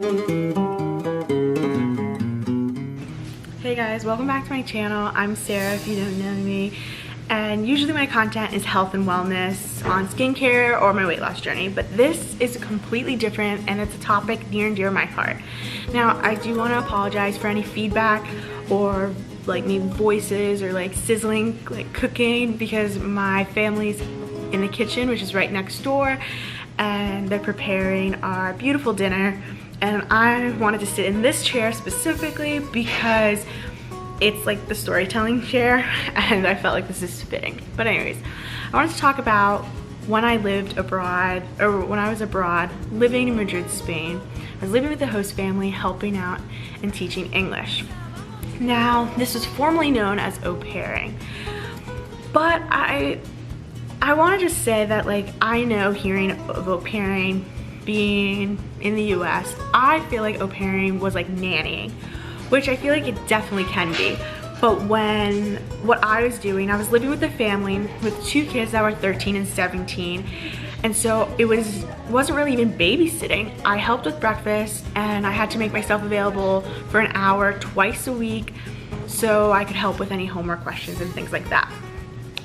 Hey guys, welcome back to my channel. I'm Sarah if you don't know me, and usually my content is health and wellness on skincare or my weight loss journey, but this is completely different and it's a topic near and dear to my heart. Now, I do want to apologize for any feedback or like maybe voices or like sizzling like cooking, because my family's in the kitchen, which is right next door, and they're preparing our beautiful dinner. And I wanted to sit in this chair specifically because it's like the storytelling chair, and I felt like this is fitting. But anyways, I wanted to talk about when I lived abroad, or when I was abroad living in Madrid, Spain. I was living with the host family, helping out and teaching English. Now, this was formerly known as aupairing, but I want to just say that, like, I know hearing of aupairing being in the US, I feel like aupairing was like nannying, which I feel like it definitely can be. But what I was doing, I was living with a family with two kids that were 13 and 17, and so it wasn't really even babysitting. I helped with breakfast, and I had to make myself available for an hour twice a week so I could help with any homework questions and things like that.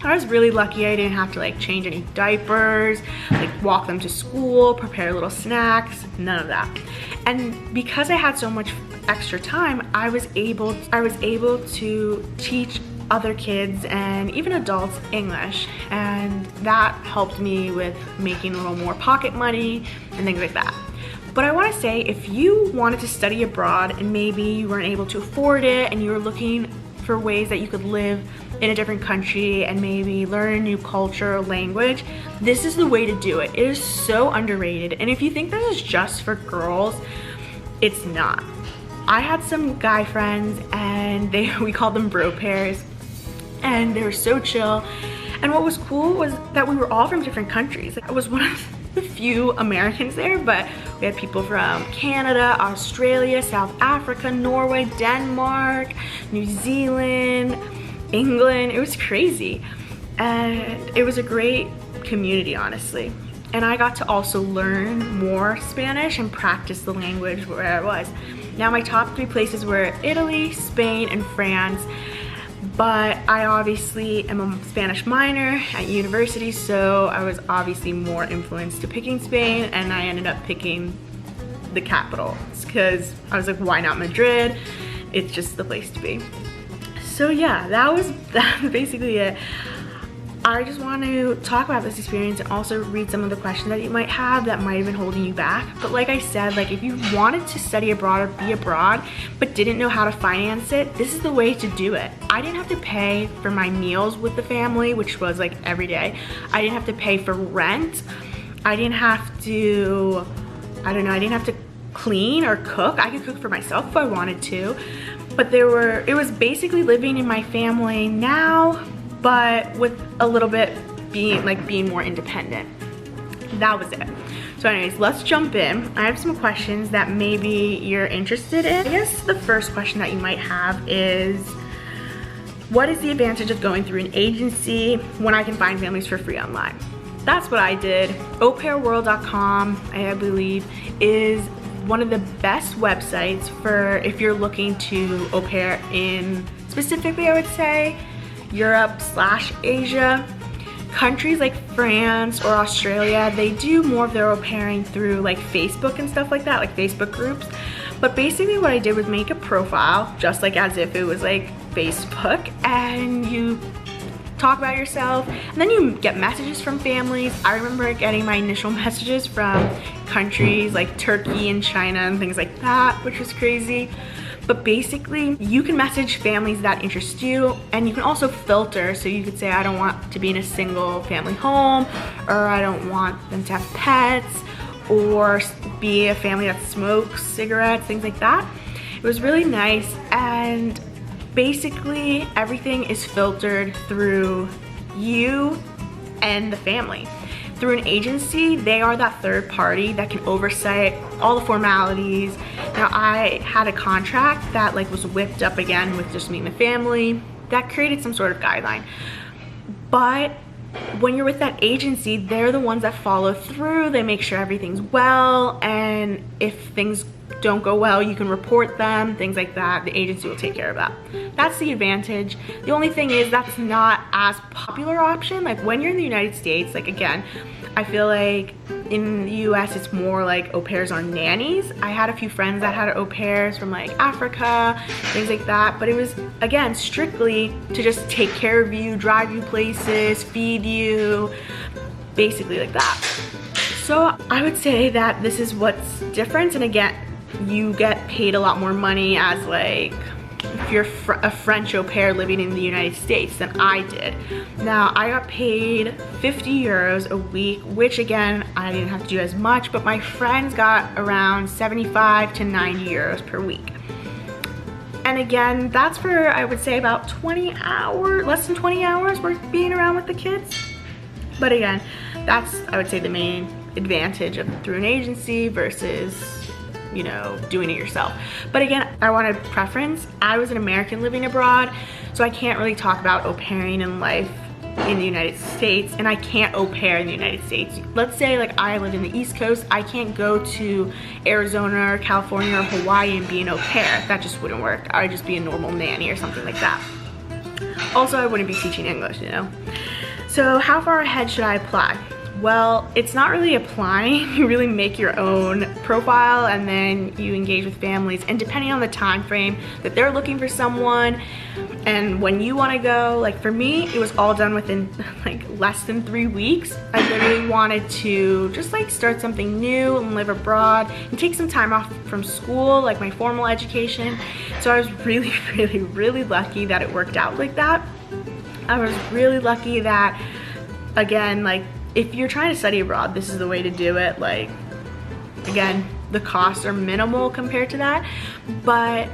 I was really lucky I didn't have to like change any diapers, like walk them to school, prepare little snacks, none of that. And because I had so much extra time, I was able to teach other kids and even adults English, and that helped me with making a little more pocket money and things like that. But I want to say, if you wanted to study abroad and maybe you weren't able to afford it and you were looking for ways that you could live in a different country and maybe learn a new culture or language, this is the way to do it. It is so underrated, and if you think this is just for girls, it's not. I had some guy friends, and we called them bro pairs, and they were so chill. And what was cool was that we were all from different countries. I was one of the few Americans there, but we had people from Canada, Australia, South Africa, Norway, Denmark, New Zealand, England. It was crazy, and it was a great community, honestly. And I got to also learn more Spanish and practice the language where I was. Now, my top 3 places were Italy, Spain, and France, but I obviously am a Spanish minor at university, so I was obviously more influenced to picking Spain, and I ended up picking the capital because I was like, why not Madrid? It's just the place to be. So yeah, that was basically it. I just want to talk about this experience and also read some of the questions that you might have that might have been holding you back. But like I said, like if you wanted to study abroad or be abroad but didn't know how to finance it, this is the way to do it. I didn't have to pay for my meals with the family, which was like every day. I didn't have to pay for rent. I didn't have to, I didn't have to clean or cook. I could cook for myself if I wanted to. But it was basically living in my family now, but with a little bit being more independent. That was it. So anyways, let's jump in. I have some questions that maybe you're interested in. I guess the first question that you might have is, what is the advantage of going through an agency when I can find families for free online? That's what I did. aupairworld.com, I believe, is one of the best websites for if you're looking to au pair in, specifically I would say, Europe/Asia. Countries like France or Australia, they do more of their au pairing through like Facebook and stuff like that, like Facebook groups. But basically what I did was make a profile, just like as if it was like Facebook, and you talk about yourself, and then you get messages from families. I remember getting my initial messages from countries like Turkey and China and things like that, which was crazy. But basically, you can message families that interest you, and you can also filter. So you could say, I don't want to be in a single family home, or I don't want them to have pets, or be a family that smokes cigarettes, things like that. It was really nice, and basically everything is filtered through you and the family. Through an agency, they are that third party that can oversight all the formalities. Now, I had a contract that like was whipped up again with just me and the family. That created some sort of guideline. But when you're with that agency, they're the ones that follow through. They make sure everything's well, and if things don't go well, you can report them, things like that. The agency will take care of that. That's the advantage. The only thing is that's not as popular option. Like when you're in the United States, like again, I feel like in the US it's more like au pairs are nannies. I had a few friends that had au pairs from like Africa, things like that, but it was again strictly to just take care of you, drive you places, feed you, basically like that. So I would say that this is what's different, and again, you get paid a lot more money as like if you're a French au pair living in the United States than I did. Now I got paid 50 euros a week, which again, I didn't have to do as much, but my friends got around 75 to 90 euros per week. And again, that's for, I would say about 20 hours, less than 20 hours worth being around with the kids. But again, that's, I would say, the main advantage of through an agency versus, you know, doing it yourself. But again, I wanted preference. I was an American living abroad, so I can't really talk about au pairing and life in the United States, and I can't au pair in the United States. Let's say like I live in the East Coast, I can't go to Arizona or California or Hawaii and be an au pair. That just wouldn't work. I would just be a normal nanny or something like that. Also, I wouldn't be teaching English, you know? So how far ahead should I apply? Well, it's not really applying. You really make your own profile and then you engage with families, and depending on the time frame that they're looking for someone and when you want to go, like for me, it was all done within like less than 3 weeks. I literally wanted to just like start something new and live abroad and take some time off from school, like my formal education. So I was really, really, really lucky that it worked out like that. I was really lucky that, again, like if you're trying to study abroad, this is the way to do it. Like, again, the costs are minimal compared to that, but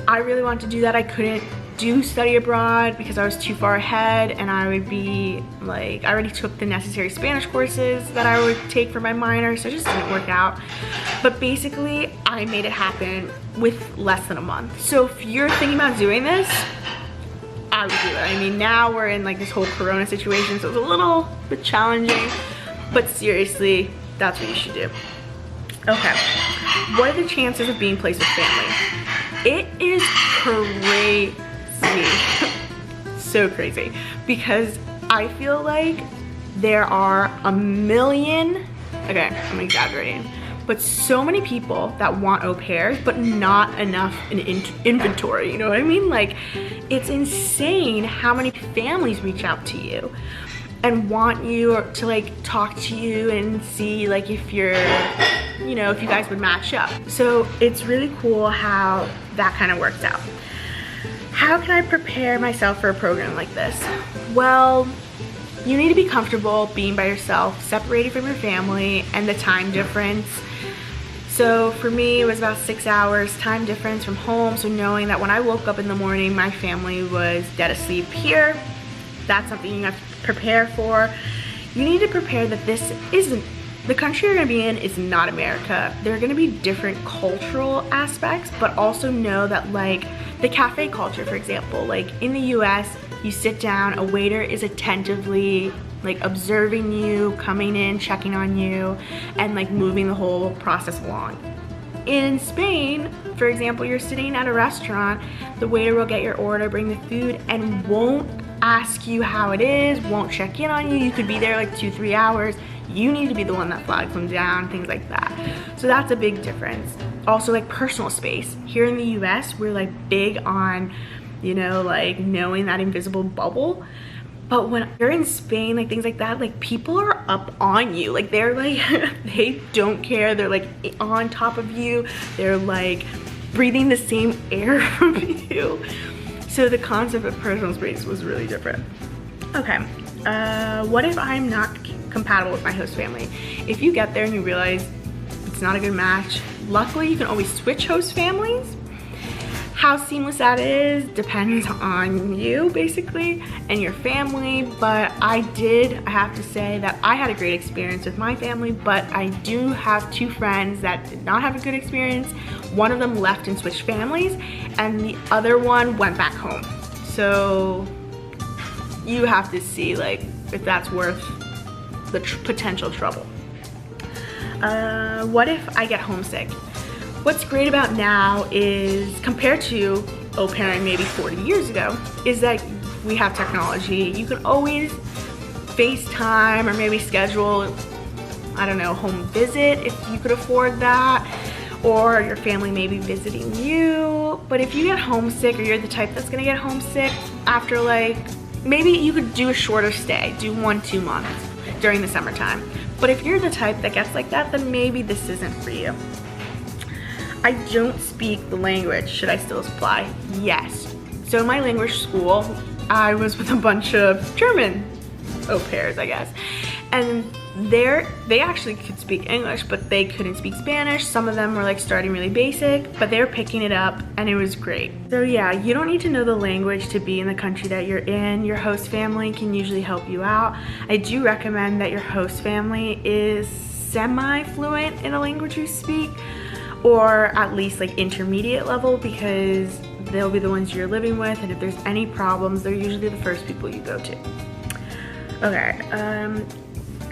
I really wanted to do that. I couldn't do study abroad because I was too far ahead, and I would be like, I already took the necessary Spanish courses that I would take for my minor, so it just didn't work out. But basically, I made it happen with less than a month. So if you're thinking about doing this, I would do it. I mean, now we're in like this whole Corona situation, so it's a little bit challenging, but seriously, that's what you should do. Okay, what are the chances of being placed with family? It is crazy, so crazy, because I feel like there are a million, okay, I'm exaggerating, but so many people that want au pairs, but not enough in inventory, you know what I mean? Like, it's insane how many families reach out to you and want you to like talk to you and see like if you're, you know, if you guys would match up. So it's really cool how that kind of works out. How can I prepare myself for a program like this? Well, you need to be comfortable being by yourself, separated from your family, and the time difference. So for me, it was about 6 hours time difference from home. So knowing that when I woke up in the morning, my family was dead asleep here, that's something you have to prepare for. You need to prepare that this isn't, the country you're gonna be in is not America. There are gonna be different cultural aspects, but also know that like the cafe culture, for example, like in the US, you sit down, a waiter is attentively like observing you, coming in, checking on you, and like moving the whole process along. In Spain, for example, you're sitting at a restaurant, the waiter will get your order, bring the food, and won't ask you how it is, won't check in on you. You could be there like 2-3 hours. You need to be the one that flags them down, things like that. So that's a big difference. Also like personal space. Here in the US, we're like big on, you know, like knowing that invisible bubble. But when you're in Spain, like things like that, like people are up on you. Like they're like, they don't care. They're like on top of you. They're like breathing the same air from you. So the concept of personal space was really different. Okay, what if I'm not compatible with my host family? If you get there and you realize it's not a good match, luckily you can always switch host families. How seamless that is depends on you basically and your family, but I have to say that I had a great experience with my family, but I do have 2 friends that did not have a good experience. One of them left and switched families, and the other one went back home. So you have to see like if that's worth the potential trouble. What if I get homesick? What's great about now is, compared to au pairing maybe 40 years ago, is that we have technology. You can always FaceTime or maybe schedule, I don't know, home visit if you could afford that, or your family may be visiting you. But if you get homesick, or you're the type that's gonna get homesick after, like, maybe you could do a shorter stay, do 1-2 months during the summertime. But if you're the type that gets like that, then maybe this isn't for you. I don't speak the language. Should I still apply? Yes. So in my language school, I was with a bunch of German au pairs, I guess. And they actually could speak English, but they couldn't speak Spanish. Some of them were like starting really basic, but they were picking it up and it was great. So yeah, you don't need to know the language to be in the country that you're in. Your host family can usually help you out. I do recommend that your host family is semi-fluent in a language you speak, or at least like intermediate level, because they'll be the ones you're living with, and if there's any problems, they're usually the first people you go to. Okay,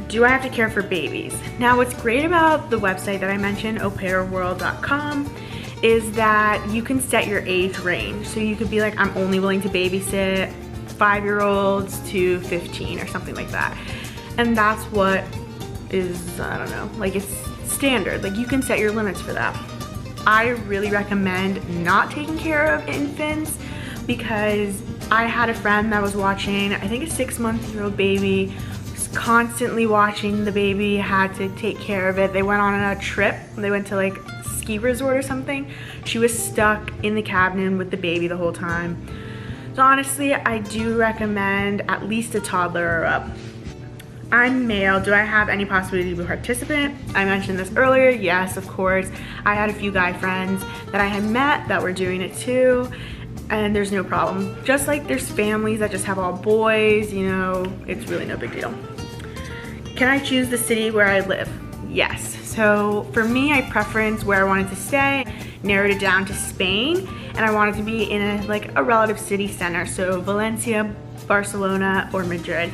do I have to care for babies? Now, what's great about the website that I mentioned, aupairworld.com, is that you can set your age range. So you could be like, I'm only willing to babysit 5-year-olds to 15 or something like that. And that's what is, I don't know, like it's standard. Like you can set your limits for that. I really recommend not taking care of infants, because I had a friend that was watching, I think, a 6-month-old baby, constantly watching the baby, had to take care of it. They went on a trip, they went to like a ski resort or something. She was stuck in the cabin with the baby the whole time. So honestly, I do recommend at least a toddler or up. I'm male. Do I have any possibility to be a participant? I mentioned this earlier. Yes, of course. I had a few guy friends that I had met that were doing it too, and there's no problem. Just like there's families that just have all boys, you know, it's really no big deal. Can I choose the city where I live? Yes. So for me, I preference where I wanted to stay, narrowed it down to Spain, and I wanted to be in a relative city center, so Valencia, Barcelona, or Madrid.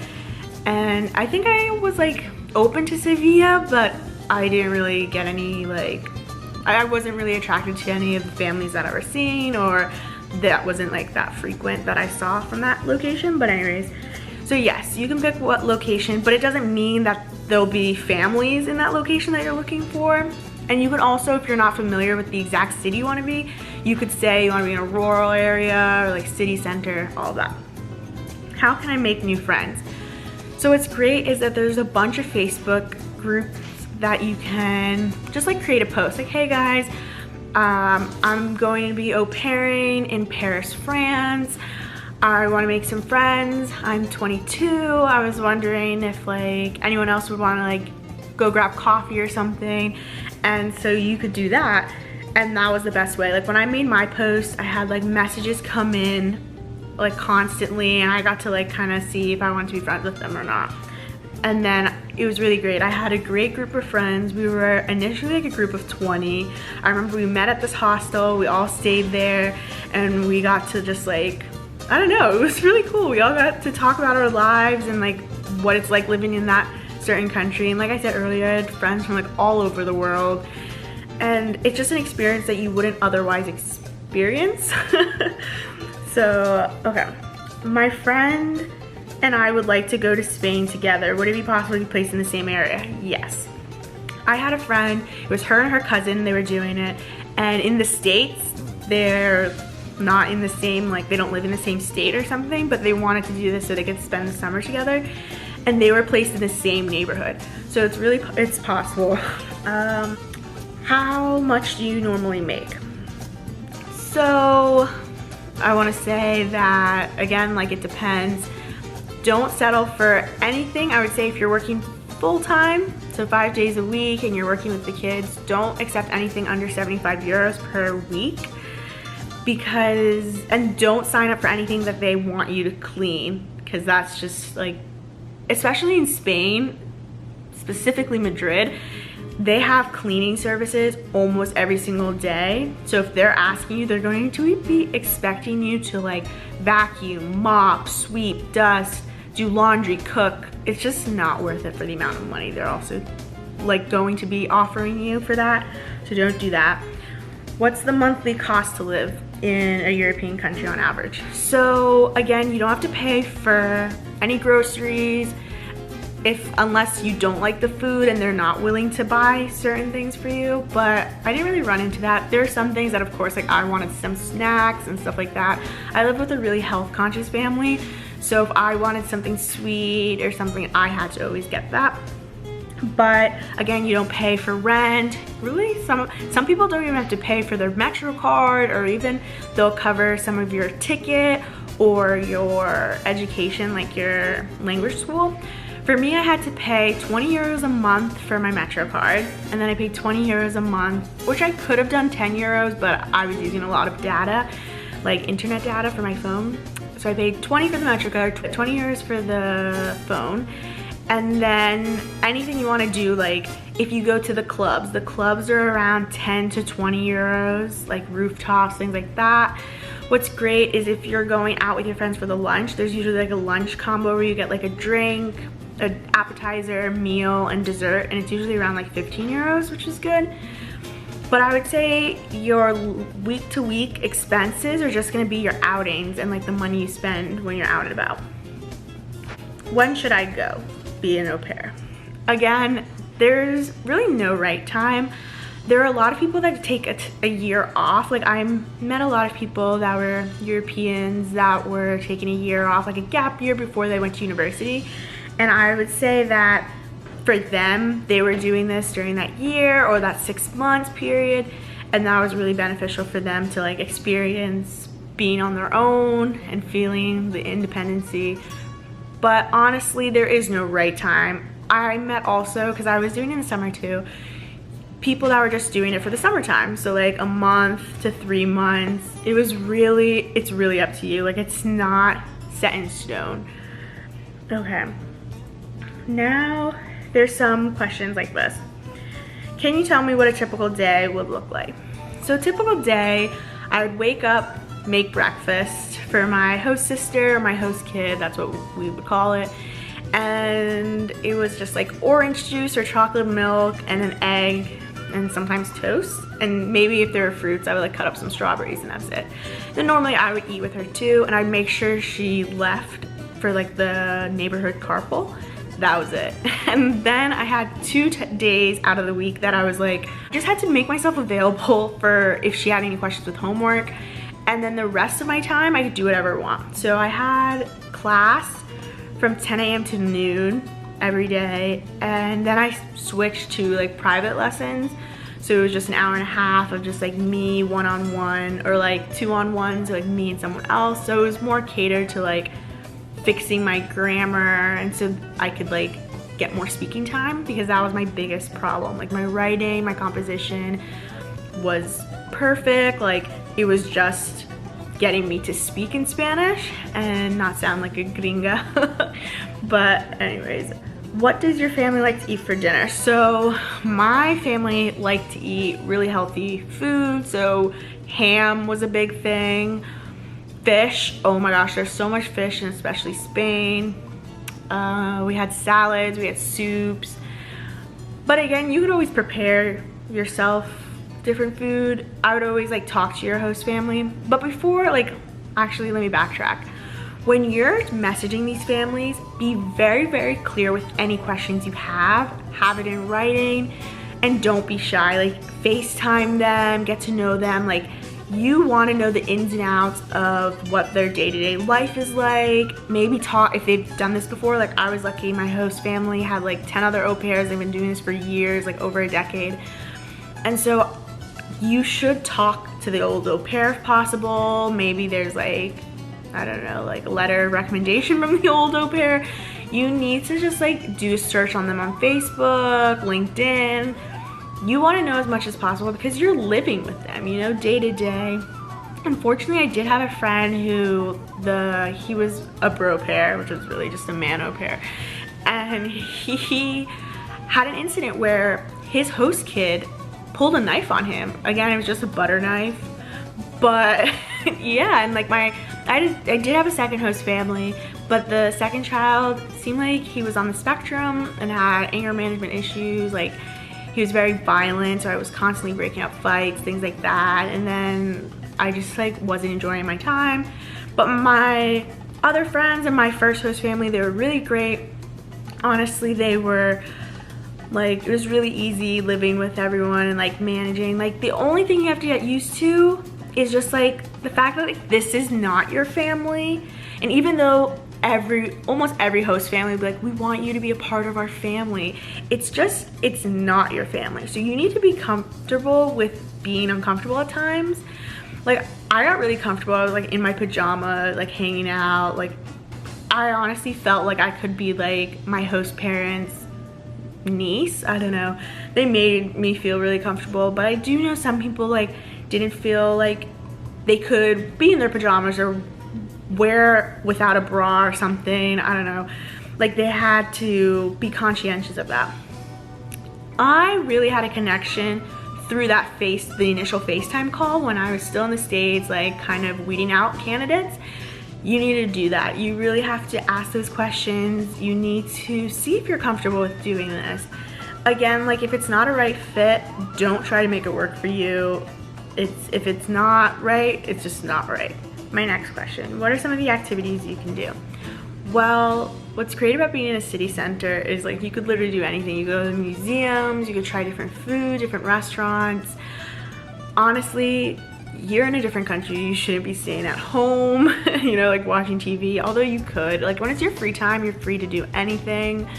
And I think I was like open to Sevilla, but I didn't really get any, like, I wasn't really attracted to any of the families that I was seeing, or that wasn't like that frequent that I saw from that location. But anyways, so yes, you can pick what location, but it doesn't mean that there'll be families in that location that you're looking for. And you can also, if you're not familiar with the exact city you want to be, you could say you want to be in a rural area or like city center, all that. How can I make new friends? So what's great is that there's a bunch of Facebook groups that you can just like create a post like, hey guys, I'm going to be au pairing in Paris, France. I want to make some friends. I'm 22. I was wondering if like anyone else would want to like go grab coffee or something. And so you could do that. And that was the best way. Like when I made my post, I had like messages come in like constantly, and I got to like kind of see if I wanted to be friends with them or not. And then it was really great. I had a great group of friends. We were initially like a group of 20. I remember we met at this hostel, we all stayed there, and we got to just like, I don't know, it was really cool. We all got to talk about our lives and like what it's like living in that certain country. And like I said earlier, I had friends from like all over the world, and it's just an experience that you wouldn't otherwise experience. So, okay, my friend and I would like to go to Spain together. Would it be possible to be placed in the same area? Yes. I had a friend, it was her and her cousin, they were doing it, and in the States, they're not in the same, like they don't live in the same state or something, but they wanted to do this so they could spend the summer together, and they were placed in the same neighborhood. So it's possible. How much do you normally make? So, I want to say that, again, like it depends. Don't settle for anything. I would say if you're working full-time, so 5 days a week, and you're working with the kids, don't accept anything under 75 euros per week, and don't sign up for anything that they want you to clean, because that's just like, especially in Spain, specifically Madrid, they have cleaning services almost every single day. So if they're asking you, they're going to be expecting you to like vacuum, mop, sweep, dust, do laundry, cook. It's just not worth it for the amount of money they're also like going to be offering you for that. So don't do that. What's the monthly cost to live in a European country on average? So again, you don't have to pay for any groceries unless you don't like the food and they're not willing to buy certain things for you, but I didn't really run into that. There are some things that of course, like I wanted some snacks and stuff like that. I live with a really health conscious family, so if I wanted something sweet or something, I had to always get that. But again, you don't pay for rent. Really, some people don't even have to pay for their Metro card, or even they'll cover some of your ticket or your education, like your language school. For me, I had to pay 20 euros a month for my Metro card, and then I paid 20 euros a month, which I could have done 10 euros, but I was using a lot of data, like internet data for my phone. So I paid 20 for the Metro card, 20 euros for the phone, and then anything you want to do, like if you go to the clubs are around 10 to 20 euros, like rooftops, things like that. What's great is if you're going out with your friends for the lunch, there's usually like a lunch combo where you get like a drink, an appetizer, meal, and dessert, and it's usually around like 15 euros, which is good. But I would say your week-to-week expenses are just gonna be your outings and like the money you spend when you're out and about. When should I go be an au pair? Again, there's really no right time. There are a lot of people that take a year off. Like I met a lot of people that were Europeans that were taking a year off, like a gap year before they went to university. And I would say that for them, they were doing this during that year or that 6 months period, and that was really beneficial for them to like experience being on their own and feeling the independency. But honestly, there is no right time. I met also, because I was doing it in the summer too, people that were just doing it for the summertime, so like a month to 3 months. It's really up to you. Like it's not set in stone. Okay. Now, there's some questions like this. Can you tell me what a typical day would look like? So a typical day, I would wake up, make breakfast for my host sister or my host kid, that's what we would call it. And it was just like orange juice or chocolate milk and an egg and sometimes toast. And maybe if there were fruits, I would like cut up some strawberries and that's it. Then normally I would eat with her too, and I'd make sure she left for like the neighborhood carpool. That was it. And then I had 2 days out of the week that I was like, just had to make myself available for if she had any questions with homework. And then the rest of my time, I could do whatever I want. So I had class from 10 a.m. to noon every day. And then I switched to like private lessons. So it was just an hour and a half of just like me one-on-one, or like 2-on-1, so like me and someone else. So it was more catered to like fixing my grammar, and so I could like get more speaking time, because that was my biggest problem. Like my writing, my composition was perfect. Like it was just getting me to speak in Spanish and not sound like a gringa. But anyways, what does your family like to eat for dinner? So my family liked to eat really healthy food, so ham was a big thing. Fish, oh my gosh, there's so much fish, and especially Spain. We had salads, we had soups. But again, you could always prepare yourself different food. I would always like talk to your host family. But before, like, actually let me backtrack. When you're messaging these families, be very, very clear with any questions you have it in writing, and don't be shy. Like FaceTime them, get to know them. Like you want to know the ins and outs of what their day-to-day life is like. Maybe talk, if they've done this before, like I was lucky my host family had like 10 other au pairs. They've been doing this for years, like over a decade. And so you should talk to the old au pair if possible. Maybe there's like, I don't know, like a letter of recommendation from the old au pair. You need to just like do a search on them on Facebook, LinkedIn. You want to know as much as possible because you're living with them, you know, day to day. Unfortunately, I did have a friend who he was a bro pair, which was really just a man au pair, and he had an incident where his host kid pulled a knife on him. Again, it was just a butter knife, but yeah, and like I did have a second host family, but the second child seemed like he was on the spectrum and had anger management issues. Like he was very violent, so I was constantly breaking up fights, things like that. And then I just like wasn't enjoying my time. But my other friends and my first host family, they were really great. Honestly, they were like, it was really easy living with everyone and like managing. Like the only thing you have to get used to is just like the fact that like this is not your family. And even though almost every host family will be like, we want you to be a part of our family, it's not your family. So you need to be comfortable with being uncomfortable at times. Like I got really comfortable. I was like in my pajamas, like hanging out. Like I honestly felt like I could be like my host parents' niece. I don't know. They made me feel really comfortable. But I do know some people like didn't feel like they could be in their pajamas or wear without a bra or something. I don't know. Like they had to be conscientious of that. I really had a connection through the initial FaceTime call when I was still in the States, like kind of weeding out candidates. You need to do that. You really have to ask those questions. You need to see if you're comfortable with doing this. Again, like if it's not a right fit, don't try to make it work for you. If it's not right, it's just not right. My next question, what are some of the activities you can do? Well, what's great about being in a city center is like you could literally do anything. You go to museums, you could try different food, different restaurants. Honestly, you're in a different country. You shouldn't be staying at home, you know, like watching TV, although you could. Like when it's your free time, you're free to do anything.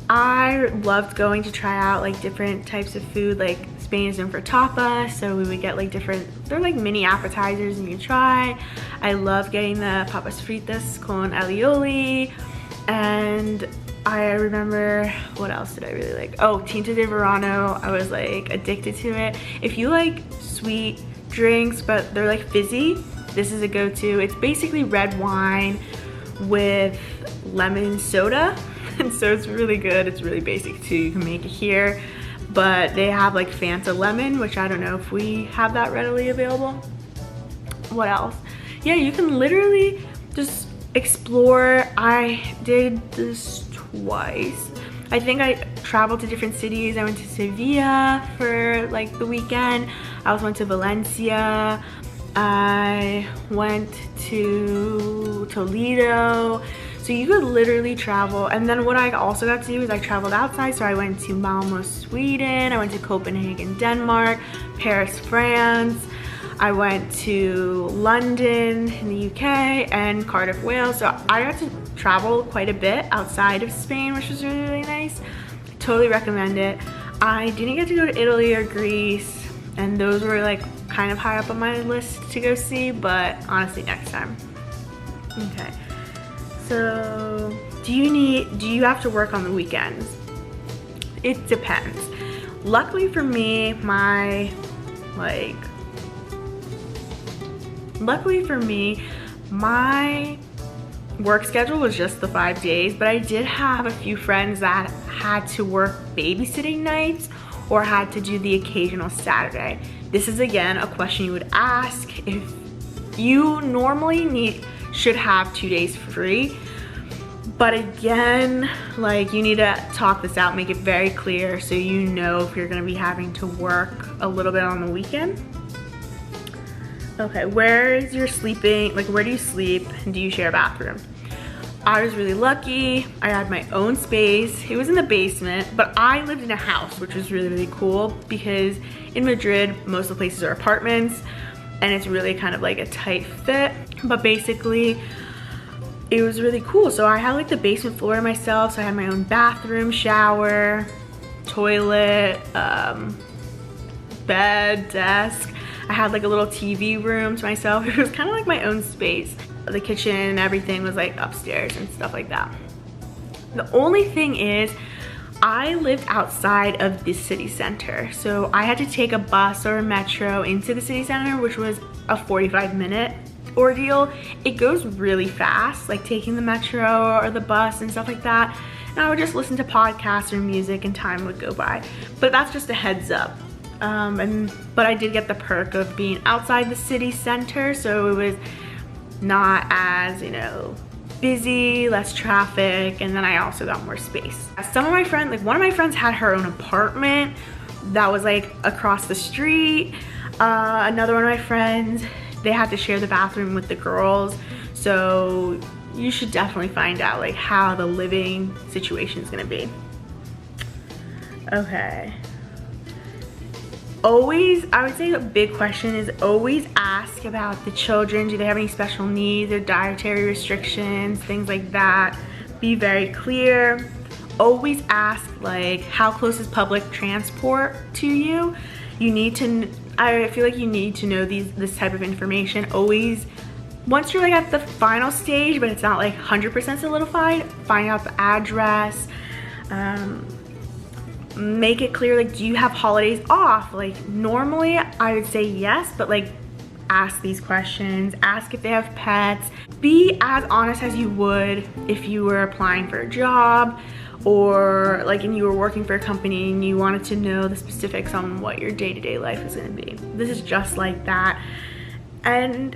I loved going to try out like different types of food. Like Spain is known for tapas, so we would get like they're like mini appetizers and you can try. I love getting the papas fritas con alioli. And I remember, what else did I really like? Oh, Tinto de Verano. I was like addicted to it. If you like sweet drinks but they're like fizzy, this is a go-to. It's basically red wine with lemon soda. And so it's really good. It's really basic too. You can make it here, but they have like Fanta lemon, which I don't know if we have that readily available. What else? Yeah, you can literally just explore. I did this twice. I think I traveled to different cities. I went to Sevilla for like the weekend. I also went to Valencia. I went to Toledo. So you could literally travel. And then what I also got to do is I traveled outside. So I went to Malmo, Sweden. I went to Copenhagen, Denmark, Paris, France. I went to London in the UK and Cardiff, Wales. So I got to travel quite a bit outside of Spain, which was really, really nice. I totally recommend it. I didn't get to go to Italy or Greece, and those were like kind of high up on my list to go see, but honestly, next time. Okay. So, do you have to work on the weekends? It depends. Luckily for me, my work schedule was just the 5 days, but I did have a few friends that had to work babysitting nights or had to do the occasional Saturday. This is again a question you would ask if you normally should have 2 days free. But again, like you need to talk this out, make it very clear so you know if you're gonna be having to work a little bit on the weekend. Okay, where is your sleeping? Like where do you sleep and do you share a bathroom? I was really lucky. I had my own space. It was in the basement, but I lived in a house, which was really, really cool because in Madrid, most of the places are apartments and it's really kind of like a tight fit. But basically, it was really cool. So I had like the basement floor to myself. So I had my own bathroom, shower, toilet, bed, desk. I had like a little TV room to myself. It was kind of like my own space. The kitchen and everything was like upstairs and stuff like that. The only thing is I lived outside of the city center. So I had to take a bus or a metro into the city center, which was a 45-minute ordeal. It goes really fast, like taking the metro or the bus and stuff like that. And I would just listen to podcasts or music and time would go by. But that's just a heads up. But I did get the perk of being outside the city center, so it was not as, you know, busy, less traffic, and then I also got more space. Some of my friends, like one of my friends had her own apartment that was like across the street. Another one of my friends, they had to share the bathroom with the girls. So you should definitely find out like how the living situation is gonna be. Okay. Always, I would say a big question is always ask about the children. Do they have any special needs or dietary restrictions, things like that. Be very clear. Always ask like how close is public transport to you. You need to, I feel like you need to know this type of information. Always, once you're like at the final stage, but it's not like 100% solidified, find out the address. Make it clear, like, do you have holidays off? Like, normally I would say yes, but like ask these questions. Ask if they have pets. Be as honest as you would if you were applying for a job, or like and you were working for a company and you wanted to know the specifics on what your day-to-day life is going to be. This is just like that. And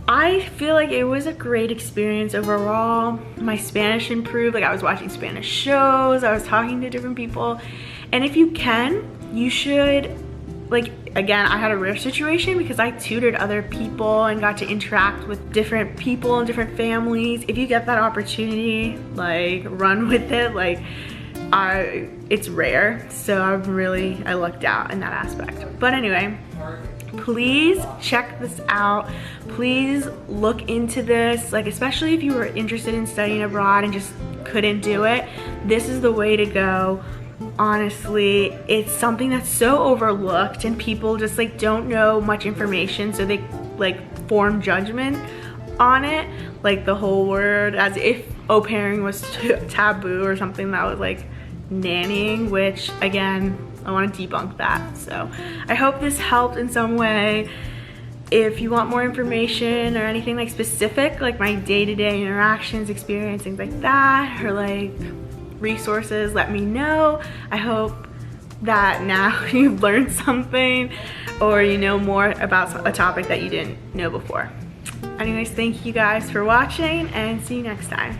I feel like it was a great experience overall. My Spanish improved. Like, I was watching Spanish shows, I was talking to different people. And if you can, you should, like, again, I had a rare situation because I tutored other people and got to interact with different people and different families. If you get that opportunity, like, run with it. Like, it's rare, so I lucked out in that aspect. But anyway, please check this out. Please look into this, like, especially if you were interested in studying abroad and just couldn't do it. This is the way to go. Honestly, it's something that's so overlooked and people just like don't know much information, so they like form judgment on it, like the whole word, as if au pairing was taboo or something that was like nannying, which again, I want to debunk that. So I hope this helped in some way. If you want more information or anything like specific, like my day-to-day interactions, experience, things like that, or like resources, let me know. I hope that now you've learned something or you know more about a topic that you didn't know before. Anyways, thank you guys for watching and see you next time.